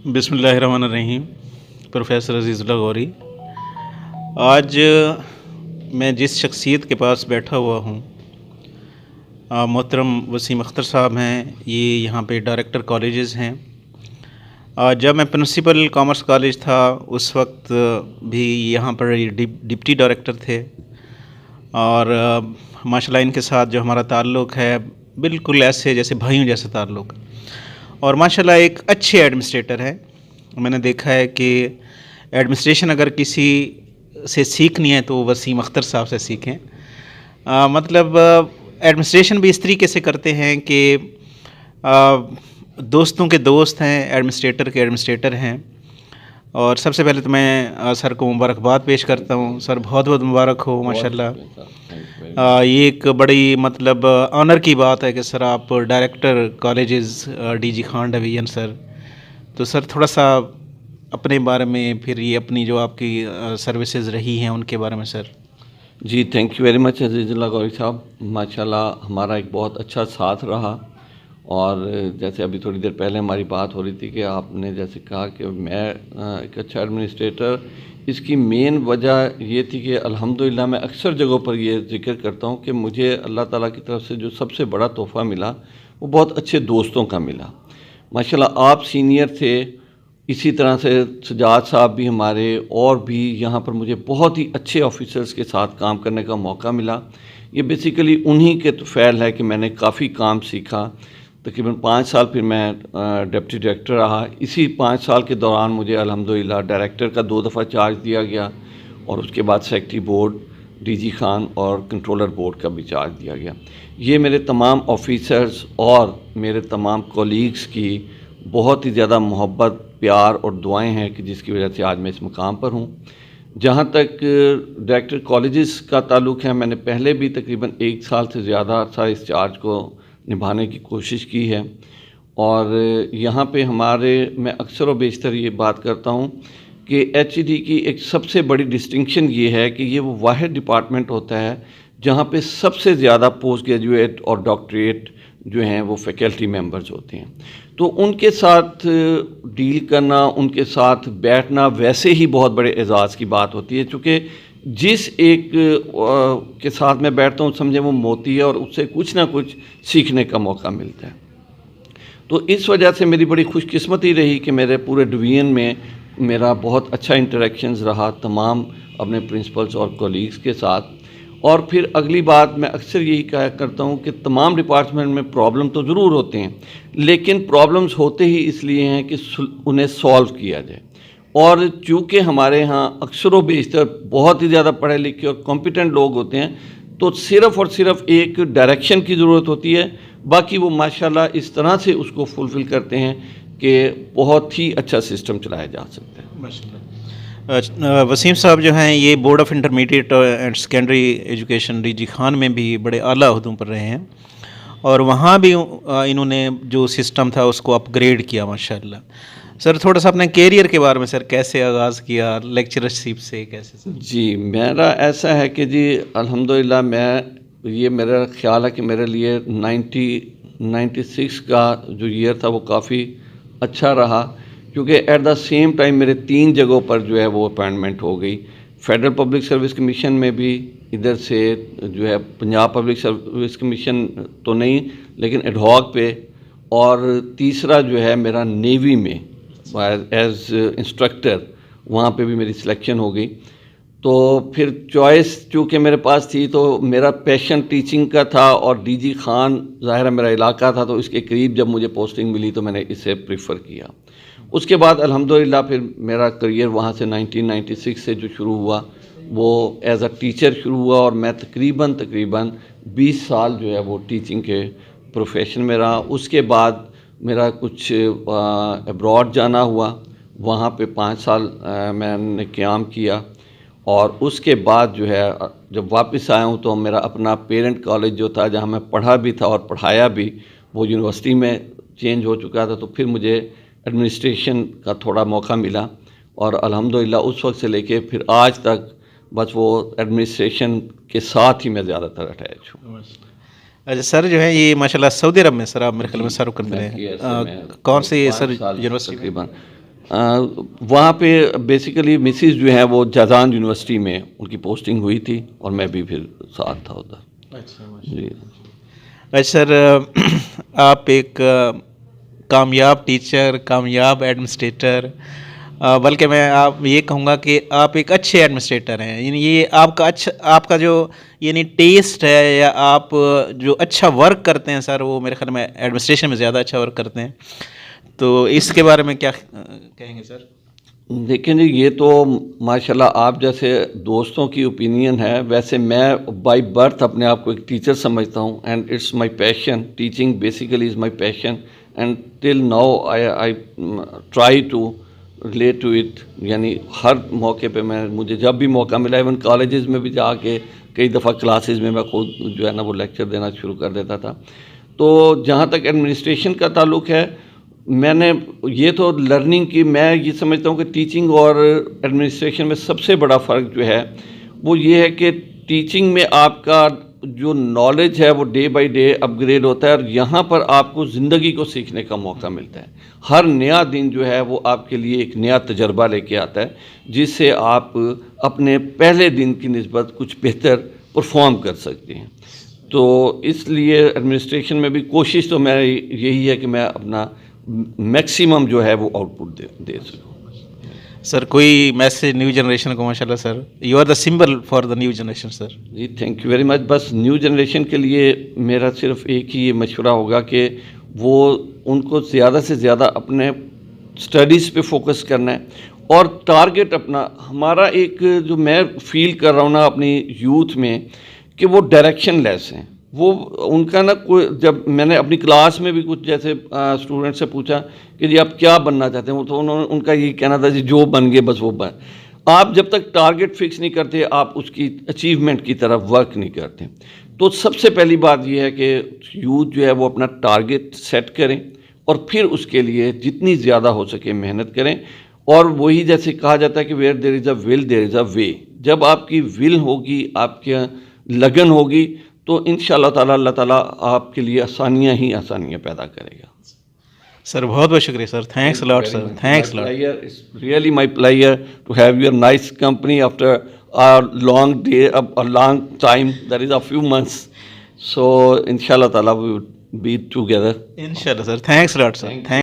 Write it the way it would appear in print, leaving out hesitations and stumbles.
بسم اللہ الرحمن الرحیم۔ پروفیسر عزیز اللہ غوری، آج میں جس شخصیت کے پاس بیٹھا ہوا ہوں محترم وسیم اختر صاحب ہیں، یہ یہاں پہ ڈائریکٹر کالجز ہیں۔ جب میں پرنسپل کامرس کالج تھا اس وقت بھی یہاں پر ڈپٹی ڈائریکٹر تھے، اور ماشاءاللہ ان کے ساتھ جو ہمارا تعلق ہے بالکل ایسے جیسے بھائیوں جیسا تعلق، اور ماشاءاللہ ایک اچھے ایڈمنسٹریٹر ہیں۔ میں نے دیکھا ہے کہ ایڈمنسٹریشن اگر کسی سے سیکھنی ہے تو وسیم اختر صاحب سے سیکھیں۔ مطلب ایڈمنسٹریشن بھی اس طریقے سے کرتے ہیں کہ دوستوں کے دوست ہیں، ایڈمنسٹریٹر کے ایڈمنسٹریٹر ہیں۔ اور سب سے پہلے تو میں سر کو مبارکباد پیش کرتا ہوں۔ سر بہت بہت مبارک ہو ماشاءاللہ۔ یہ ایک بڑی مطلب آنر کی بات ہے کہ سر آپ director colleges D G Khan division sir, تو سر تھوڑا سا اپنے بارے میں، پھر یہ اپنی جو آپ کی سروسز رہی ہیں ان کے بارے میں سر۔ جی تھینک یو ویری مچ عزیز اللہ غوری صاحب۔ ماشاءاللہ ہمارا ایک بہت اچھا ساتھ رہا، اور جیسے ابھی تھوڑی دیر پہلے ہماری بات ہو رہی تھی کہ آپ نے جیسے کہا کہ میں ایک اچھا ایڈمنسٹریٹر، اس کی مین وجہ یہ تھی کہ الحمدللہ میں اکثر جگہوں پر یہ ذکر کرتا ہوں کہ مجھے اللہ تعالیٰ کی طرف سے جو سب سے بڑا تحفہ ملا وہ بہت اچھے دوستوں کا ملا۔ ماشاءاللہ آپ سینئر تھے، اسی طرح سے سجاد صاحب بھی ہمارے، اور بھی یہاں پر مجھے بہت ہی اچھے آفیسرز کے ساتھ کام کرنے کا موقع ملا۔ یہ بیسیکلی انہی کے فعل ہے کہ میں نے کافی کام سیکھا۔ تقریباً 5 سال پھر میں ڈپٹی ڈائریکٹر رہا۔ اسی 5 سال کے دوران مجھے الحمدللہ ڈائریکٹر کا 2 دفعہ چارج دیا گیا، اور اس کے بعد secretary board D G Khan اور کنٹرولر بورڈ کا بھی چارج دیا گیا۔ یہ میرے تمام آفیسرز اور میرے تمام کولیگز کی بہت ہی زیادہ محبت، پیار اور دعائیں ہیں کہ جس کی وجہ سے آج میں اس مقام پر ہوں۔ جہاں تک ڈائریکٹر کالجز کا تعلق ہے، میں نے پہلے بھی تقریباً 1 سال سے زیادہ عرصہ اس چارج کو نبھانے کی کوشش کی ہے، اور یہاں پہ میں اکثر و بیشتر یہ بات کرتا ہوں کہ ایچ ای ڈی کی ایک سب سے بڑی ڈسٹنکشن یہ ہے کہ یہ وہ واحد ڈپارٹمنٹ ہوتا ہے جہاں پہ سب سے زیادہ پوسٹ گریجویٹ اور ڈاکٹریٹ جو ہیں وہ فیکلٹی ممبرز ہوتے ہیں۔ تو ان کے ساتھ ڈیل کرنا، ان کے ساتھ بیٹھنا ویسے ہی بہت بڑے اعزاز کی بات ہوتی ہے، چونکہ جس ایک کے ساتھ میں بیٹھتا ہوں سمجھے وہ موتی ہے، اور اس سے کچھ نہ کچھ سیکھنے کا موقع ملتا ہے۔ تو اس وجہ سے میری بڑی خوش قسمتی رہی کہ میرے پورے ڈویژن میں میرا بہت اچھا انٹریکشنز رہا تمام اپنے پرنسپلز اور کولیگز کے ساتھ۔ اور پھر اگلی بات میں اکثر یہی کہا کرتا ہوں کہ تمام ڈپارٹمنٹ میں پرابلم تو ضرور ہوتے ہیں، لیکن پرابلمز ہوتے ہی اس لیے ہیں کہ انہیں سالو کیا جائے۔ اور چونکہ ہمارے ہاں اکثر و بیشتر بہت ہی زیادہ پڑھے لکھے اور کمپیٹنٹ لوگ ہوتے ہیں، تو صرف اور صرف ایک ڈائریکشن کی ضرورت ہوتی ہے، باقی وہ ماشاءاللہ اس طرح سے اس کو فلفل کرتے ہیں کہ بہت ہی اچھا سسٹم چلایا جا سکتا ہے۔ وسیم صاحب جو ہیں یہ board of intermediate and secondary education D G Khan میں بھی بڑے اعلیٰ عہدوں پر رہے ہیں، اور وہاں بھی انہوں نے جو سسٹم تھا اس کو اپ گریڈ کیا ماشاءاللہ۔ سر تھوڑا سا اپنے کیریئر کے بارے میں سر، کیسے آغاز کیا لیکچرشپ سے، کیسے سر؟ جی میرا ایسا ہے کہ جی الحمدللہ یہ میرا خیال ہے کہ میرے لیے 96 کا جو ایئر تھا وہ کافی اچھا رہا، کیونکہ ایٹ دا سیم ٹائم میرے 3 جگہوں پر جو ہے وہ اپائنٹمنٹ ہو گئی۔ فیڈرل پبلک سروس کمیشن میں بھی، ادھر سے جو ہے پنجاب پبلک سروس کمیشن تو نہیں لیکن ایڈ ہاک پہ، اور تیسرا جو ہے میرا نیوی میں ایز انسٹرکٹر، وہاں پہ بھی میری سلیکشن ہو گئی۔ تو پھر چوائس چونکہ میرے پاس تھی، تو میرا پیشن ٹیچنگ کا تھا، اور ڈی جی خان ظاہر ہے میرا علاقہ تھا، تو اس کے قریب جب مجھے پوسٹنگ ملی تو میں نے اسے پریفر کیا۔ اس کے بعد الحمدللہ پھر میرا کریئر وہاں سے 1996 سے جو شروع ہوا وہ ایز اے ٹیچر شروع ہوا، اور میں تقریباً 20 سال جو ہے وہ ٹیچنگ کے پروفیشن میں رہا۔ اس کے بعد میرا کچھ ابراڈ جانا ہوا، وہاں پہ 5 سال میں نے قیام کیا، اور اس کے بعد جو ہے جب واپس آیا ہوں تو میرا اپنا پیرنٹ کالج جو تھا جہاں میں پڑھا بھی تھا اور پڑھایا بھی، وہ یونیورسٹی میں چینج ہو چکا تھا، تو پھر مجھے ایڈمنسٹریشن کا تھوڑا موقع ملا، اور الحمدللہ اس وقت سے لے کے پھر آج تک بس وہ ایڈمنسٹریشن کے ساتھ ہی میں زیادہ تر اٹیچ ہوں۔ اچھا سر، جو ہے یہ ماشاءاللہ سعودی عرب میں سر آپ میرے خیال میں سرو کرتے ہیں، کون سے سر یونیورسٹی؟ تقریباً وہاں پہ بیسیکلی مسز جو ہیں وہ جازان یونیورسٹی میں ان کی پوسٹنگ ہوئی تھی اور میں بھی پھر ساتھ تھا ادھر. جی اچھا سر، آپ ایک کامیاب ٹیچر، کامیاب ایڈمنسٹریٹر، بلکہ میں آپ یہ کہوں گا کہ آپ ایک اچھے ایڈمنسٹریٹر ہیں. یعنی یہ آپ کا جو یعنی ٹیسٹ ہے، یا آپ جو اچھا ورک کرتے ہیں سر، وہ میرے خیال میں ایڈمنسٹریشن میں زیادہ اچھا ورک کرتے ہیں. تو اس کے بارے میں کیا کہیں گے سر؟ دیکھیں جی، یہ تو ماشاءاللہ آپ جیسے دوستوں کی اوپینین ہے، ویسے میں بائی برتھ اپنے آپ کو ایک ٹیچر سمجھتا ہوں، and it's my passion. Teaching basically is my passion, and till now I try to relate to it. یعنی ہر موقع پہ مجھے جب بھی موقع ملا، ایون کالجز میں بھی جا کے کئی دفعہ کلاسز میں خود جو ہے نا وہ لیکچر دینا شروع کر دیتا تھا. تو جہاں تک ایڈمنسٹریشن کا تعلق ہے، میں نے یہ تو لرننگ کی، میں یہ سمجھتا ہوں کہ ٹیچنگ اور ایڈمنسٹریشن میں سب سے بڑا فرق جو ہے وہ یہ ہے کہ ٹیچنگ میں آپ کا جو نالج ہے وہ day by day upgrade ہوتا ہے، اور یہاں پر آپ کو زندگی کو سیکھنے کا موقع ملتا ہے. ہر نیا دن جو ہے وہ آپ کے لیے ایک نیا تجربہ لے کے آتا ہے، جس سے آپ اپنے پہلے دن کی نسبت کچھ بہتر پرفارم کر سکتے ہیں. تو اس لیے ایڈمنسٹریشن میں بھی کوشش تو میں یہی ہے کہ میں اپنا میکسیمم جو ہے وہ آؤٹ پٹ دے سکوں. سر کوئی میسج نیو جنریشن کو؟ ماشاءاللہ sir, you are the symbol for the new generation sir. جی تھینک یو ویری مچ. بس نیو جنریشن کے لیے میرا صرف ایک ہی مشورہ ہوگا کہ وہ ان کو زیادہ سے زیادہ اپنے اسٹڈیز پہ فوکس کرنا ہے، اور ٹارگٹ اپنا، ہمارا ایک جو میں فیل کر رہا ہوں نا اپنی یوتھ میں، کہ وہ ڈائریکشن لیس ہیں. وہ ان کا نا کوئی، جب میں نے اپنی کلاس میں بھی کچھ جیسے اسٹوڈنٹ سے پوچھا کہ جی آپ کیا بننا چاہتے ہیں، تو انہوں نے ان کا یہی کہنا تھا جی جو بن گئے بس وہ بن. آپ جب تک ٹارگٹ فکس نہیں کرتے، آپ اس کی اچیومنٹ کی طرف ورک نہیں کرتے. تو سب سے پہلی بات یہ ہے کہ یوتھ جو ہے وہ اپنا ٹارگٹ سیٹ کریں، اور پھر اس کے لیے جتنی زیادہ ہو سکے محنت کریں. اور وہی جیسے کہا جاتا ہے کہ ویئر دیر از اے ول دیر از اے وے. جب آپ کی ول ہوگی، آپ کی لگن ہوگی، تو انشاءاللہ تعالیٰ اللہ تعالیٰ آپ کے لیے آسانیاں ہی آسانیاں پیدا کرے گا. سر بہت بہت شکریہ sir. Thanks lot sir. Thanks lot. It's really my pleasure to have your nice company after a long day, a long time. That is a few months. So inshallah ta'ala we will be together. انشاءاللہ سر. Thanks lot سر.